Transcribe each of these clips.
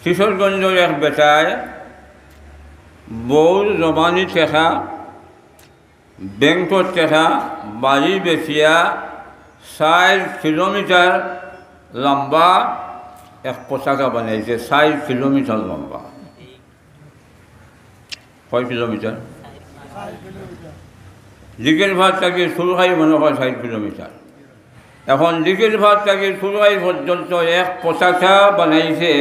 কিশোরগঞ্জের এক বেটায় বউর জমানি টেকা ব্যাংকর টেকা বাড়ি বেচিয়া 4 কিলোমিটার লম্বা এক পতাকা বানাইছে। 4 কিলোমিটার লম্বা। কয় কিলোমিটার? দিকের ভাত থেকে সুরহাই মনে হয় 4 কিলোমিটার। এখন দিকের ভাত থেকে সুরহাই পর্যন্ত এক পতাকা বানাইছে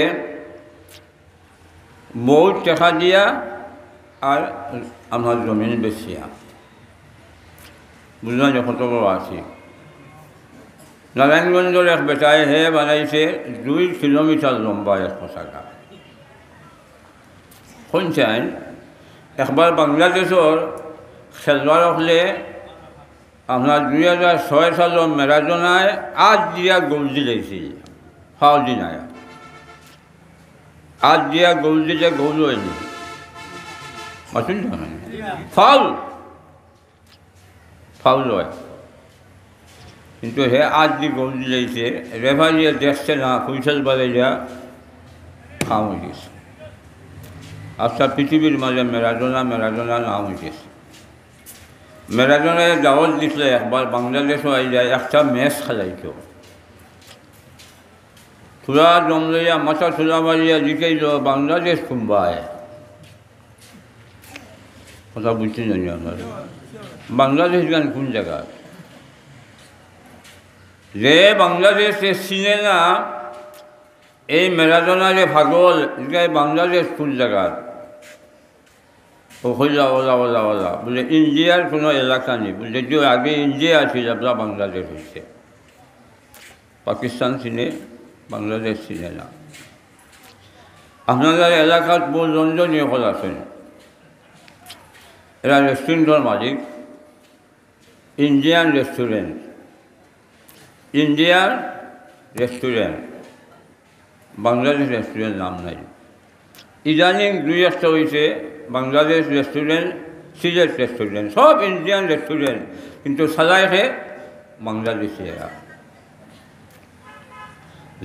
বউ টেকা দিয়া আর আমার জমিন বেচিয়া। বুঝলাম যে কত বড় আছি। নারায়ণগঞ্জের এক বেটায় হে বানাইছে 2 কিলোমিটার লম্বা এক পতাকা। শুনছেন একবার বাংলাদেশের খেলোয়াড় হলে আপনার 2006 সালের ম্যারাডোনায় 8 দিয়া গোল দিয়েছিল। ফাউল দিনায় 8 দিয়া গোল দিলে গোল হয়নি। ফাউল ফাউল হয়, কিন্তু হে 8 দিয়ে গোল দিয়েছে। রেফারিয়ে দেখছে না, হুইসেল বাজাইয়া কাম হয়ে গেছে। আচ্ছা পৃথিবীর মাঝে ম্যারাডোনা নাম হয়েছে। ম্যারাডোনায় দাওয়াত দিছিলে একবার বাংলাদেশও আই যায়, একটা ম্যাচ খেলাইত। থোড়া দম লইয়া মাথা থোড়া মারিয়া জিকাইল বাংলাদেশ কুম্বায়। কথা বুঝতে জানি আপনারা বাংলাদেশ গান কোন জায়গা? যে বাংলাদেশে চিনে না এই ম্যারাডোনারে পাগল, বাংলাদেশ কোন জায়গার? ও হইলা ওলা ওলা ওলা বলে ইন্ডিয়ার কোনো এলাকা নেই। বলে যে আগে ইন্ডিয়া ছিল, আপনার বাংলাদেশ হয়েছে। পাকিস্তান চিনে, বাংলাদেশ চিনে না। আপনাদের এলাকার বহু লন্ডনীয় হল আছেন, এরা রেস্টুরেন্টের মালিক। Indian restaurant, Indian restaurant, Bangladesh restaurant নাম নাই। ইদানিং 2-1টা হয়েছে বাংলাদেশ রেস্টুরেন্ট, সিলেট রেস্টুরেন্ট, সব ইন্ডিয়ান রেস্টুরেন্ট, কিন্তু সাজায় খে বাংলাদেশি। এরা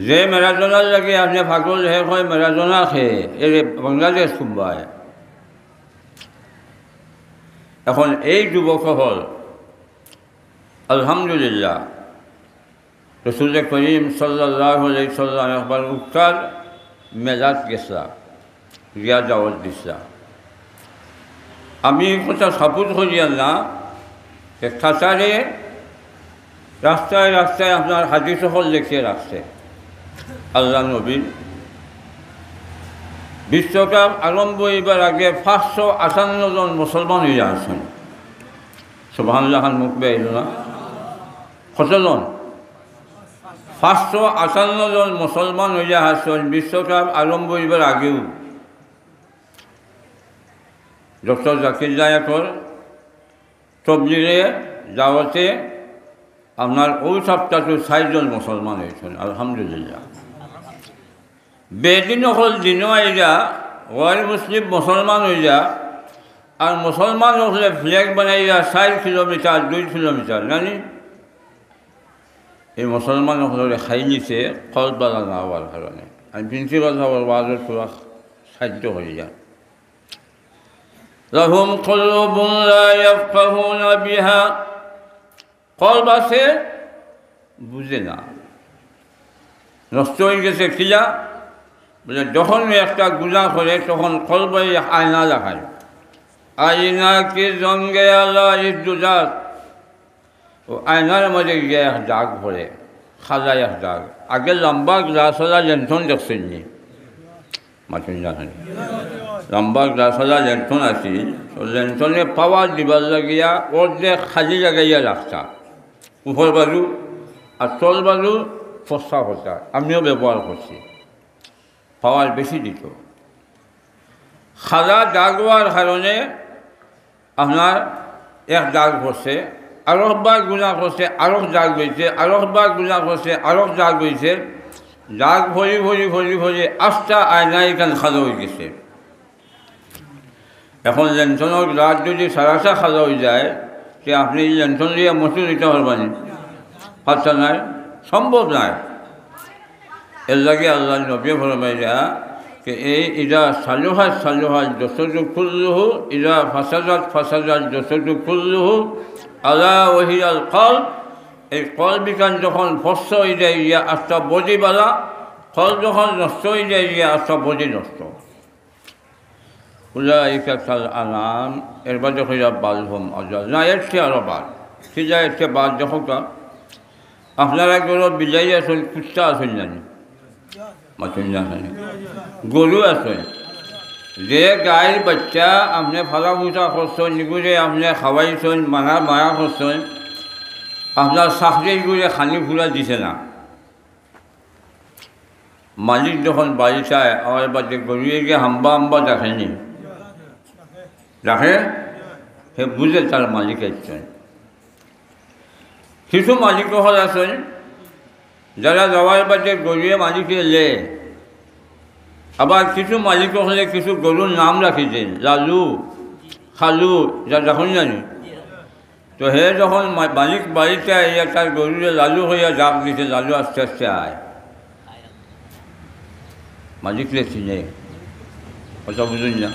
যে ম্যারাডোনার লাগে আপনি পাগল হে হয় ম্যারাডোনা খেয়ে এর বাংলাদেশ কুম্বায়। এখন এই যুবক হল আলহামদুলিল্লাহ রসুল করিম সাল্লাল্লাহু আলাইহি সাল্লাম একবার উত্তর মেজাজ গেছলা, গিয়া দাওয়াত দিছলা। আমি কথা সাপোর্ট করিয়া না, কাছারে রাস্তায় রাস্তায় আপনার হাদিস হল লিখিয়ে রাখছে। আল্লাহ নবী বিশ্বকাপ আরম্ভ হইবার আগে 558 জন মুসলমান হইয়া আছেন। সুবহানাল্লাহ মুখ বেইল না, কতজন? 558 জন মুসলমান হইয়া আছেন বিশ্বকাপ আরম্ভ হইবার আগেও। ডক্টর জাকির নায়কর তবলিগে দাওয়াতে আপনার ওই সপ্তাহটো 6 জন মুসলমান হয়েছেন আলহামদুলিল্লাহ। বেদিন হল দিনও আইয়া গैर মুসলিম মুসলমান হইয়া, আর মুসলমান হলে ফ্ল্যাগ বানাইয়া 4 কিলোমিটার 2 কিলোমিটার জানি এই মুসলমান হলে খাই নিছে কলবালা না হওয়ার কারণে। আমি প্রিন্সিপাল সাহেবের ওয়াজের পুরা সাহায্য হয়ে যায়। লাহুম কুলুবুন লা ইয়াফকাহুনা বিহা, কলব আছে বুঝে না, নষ্ট হয়ে গেছে। খিলা বলে যখন একটা গুনাহ করে তখন কলবে আয়না দেখায়। আয়না কি জঙ্গে আল্লাহ ইদ্দুজাত, ও আয়নার মধ্যে গিয়ে এক দাগ পড়ে, খাজা এক দাগ। আগে লম্বা গ্লাসওয়ালা লেন্থন দেখছেন নি? মাথুন জানেন লম্বা গ্লাসওয়ালা লেন্থন আছে, লেন্থনে পাওয়ার দিবার লাগিয়া ওর যে খালি লাগাইয়া রাখতা উপর বাজু আর তল বাজু ফসা হতা। আমিও ব্যবহার করছি, পাওয়ার বেশি দিত। খাজা দাগ হওয়ার কারণে আপনার এক দাগ পড়ছে, আরেকবার গুণা করছে, আরেক দাগ হয়েছে, আরেকবার গুণা করছে, আরেক দাগ হয়েছে। দাগ ভরি ভরি ভরি ভরি আস্তা আয়না এখান খাজা হয়ে গেছে। এখন লেন্থনের গ্লাস যদি সারাসা খাজা হয়ে যায়, সে আপনি লেন্থন দিয়ে মসুর দিতে পারবেন? পারছেন নাই, সম্ভব নয়। এর লাগে আল্লাহ নবী ফরমাইয়া कि इज़ा सलुहत सलुहल जसदु कुल्लुहु इज़ा फसदत फसदल जसदु कुल्लुहु अला वहियाल कल्ब। এই কলবিকান যখন ভস্য হয়ে যায় ইয়া আস্তা বডি বালা, কল যখন নষ্ট হয়ে যায় ইয়া আস্তা বডি নষ্ট। উলাইকা কাল আনাম, এর বাদে হইয়া বালহুম আযাল, না এর চেয়ে আরও বাদ। সিজা এর চেয়ে বাদ যখন আপনারা গরু বিলাই আসেন, কুত্তা আসেন জানি মাসুন জানি, গরু আসেন, যে গায়ের বাচ্চা আপনি ফালা ফুটা করছেন, নিগুড়ে আপনি খাওয়াইছেন, মায়া করছেন, আপনার চাকরি করে খানি ফুলা দিছে না, মালিক যখন বাড়ি চায় আমার বাড়িতে গরুয়ে গিয়ে হাম্বা হাম্বা দেখেনি, দেখে সে বুঝে তার মালিক আসছেন। কিছু মালিক হল আছেন যারা যাওয়ার বাড়িতে গরুয়ে মালিকে লে, আবার কিছু মালিক হলে কিছু গরুর নাম রাখিছেন, লালু খালু, যা যখন জানি। তো হে যখন মালিক বাড়িতে আইয়া তার গরুরে লালু হইয়া ডাক দিছে, লালু আস্তে আস্তে আয়, মালিকরে চিনে, কথা বুঝুন না।